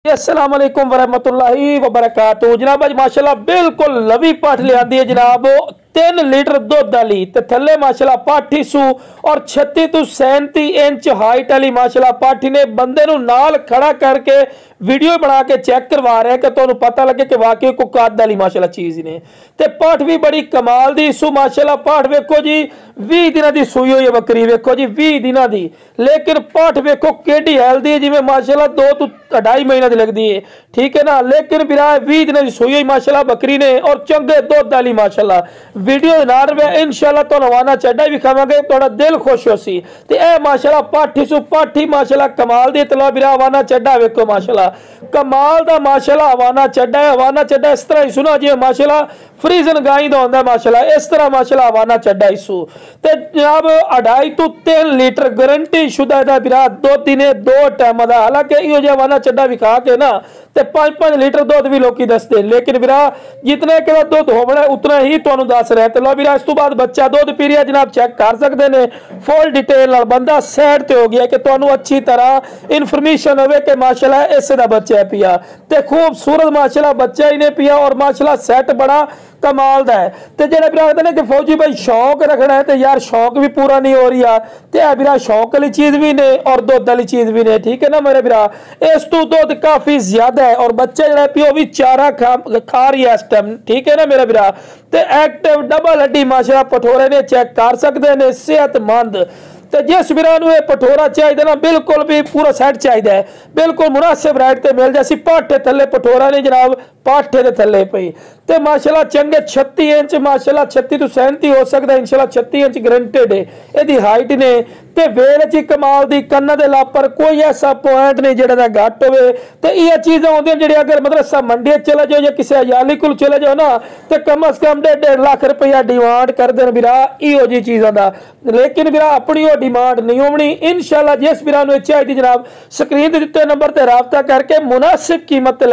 अस्सलाम वालेकुम वरहमतुल्लाहि वबरकातुहू। जनाब अज माशाल्लाह बिल्कुल नवी पाठ लियांदी है जनाब 3 लीटर दुध वाली ते थले माशाल्लाह पाठी सू और 36 तो 37 इंच हाइट वाली माशाल्लाह पाठी ने बंदे नू नाल खड़ा करके वीडियो बना के चेक करवा रहे हैं कि तुहानू पता लगे कि वाकई को कद वाली माशाल्लाह चीज़ ने। ते पाठ भी बड़ी कमाल दी सू माशाल्लाह। पाठ वेखो जी 20 दिनों की सूई हुई है बकरी, वेखो जी 20 दिनों की, लेकिन पाठ वेखो केडी हेल्दी है जिवें माशाल्लाह 2 तो 2.5 महीने की लगती है, ठीक है ना। लेकिन बिरा 20 दिनों की सूई हुई माशाल्लाह बकरी ने और चंगे दुध वाली माशाल्लाह। वीडियो नाल में इंशाल्लाह तुहानू वाना चड्डा भी खावांगे, तुहाडा दिल खुश हो सी। ते ए माशाल्लाह पाठी सू पाठी माशाल्लाह कमाल दी। तला बिरा वाना चड्डा वेखो माशाल्लाह कमाल दा माशाल्लाह। हवाना चड्डा है, हवाना चड्डा इस तरह ही सुना जी माशाल्लाह फ्रीजन गाई दा होंदा माशाल्लाह, इस तरह माशाल्लाह हवाना चड्डा इसू। ते जनाब 2.5 तो 3 लीटर गारंटी शुदा दा बिरा दुध ने 2 टाइम दा। हालांकि इहो जिहा हवाना चड्डा भी खा के ना ते 5-5 लीटर दुध भी लोग दसते, लेकिन बिरा जितना कि दुध होना उतना ही तुहानू दस रहे। तो लो बिरा इस तो बाद बच्चा दुध पी रहा जनाब चेक कर सकते हैं फुल डिटेल नाल। बंदा सैड ते हो गया कि तुहानू अच्छी तरह इन्फॉर्मेशन होवे कि माशाल्लाह इस दा बच्चा पिया ते खूबसूरत माशाल्लाह बच्चा ही ने पिया और माशाल्लाह सेट बड़ा कमाल दा है। तो जो बिरा कहते हैं कि फौजी भाई शौक रखना है, तो यार शौक भी पूरा नहीं हो रही है। तो बिरा शौक वाली चीज़ भी ने और दुध वाली चीज़ भी ने, ठीक है ना मेरे बिरा। इस तो दुध काफ़ी ज्यादा है और बच्चा जो पियो भी चारा खा रही है इस टाइम, ठीक है ना मेरा बिरा। तो एक्टिव डबल हड्डी माशाल्लाह पठोरे ने चेक कर सकते हैं, सेहतमंद। तो जिस बिरा नू पठोरा चाहिए ना बिल्कुल भी पूरा सेट चाहिए, बिल्कुल मुनासिब रेट ते मिल जाए। पाठे थले पठोरा नहीं जनाब, पाठे के थले पई तो माशाल्लाह चंगे 36 इंच माशाल्लाह 36 तो 37 हो सकता है इंशाल्लाह 36 इंच गारंटेड है यदी हाइट ने। ते वेल च कमाल दी, कन्ना दे लापर कोई ऐसा पॉइंट नहीं जेड़ा घट होवे। ते ये चीज़ां होंदियां जेड़ी अगर मतलब सब मंडी चले जाओ या किसी अयाली को चले जाओ ना तो कम अज कम 1.5 लाख रुपया डिमांड करते हैं बिरा इहो जी चीज़ों का। लेकिन बिरा अपनी वो डिमांड नहीं होनी। इंशाल्लाह जिस बिरा नू चाहिए जनाब स्क्रीन ते दित्ते नंबर ते राबता करके मुनासिब कीमत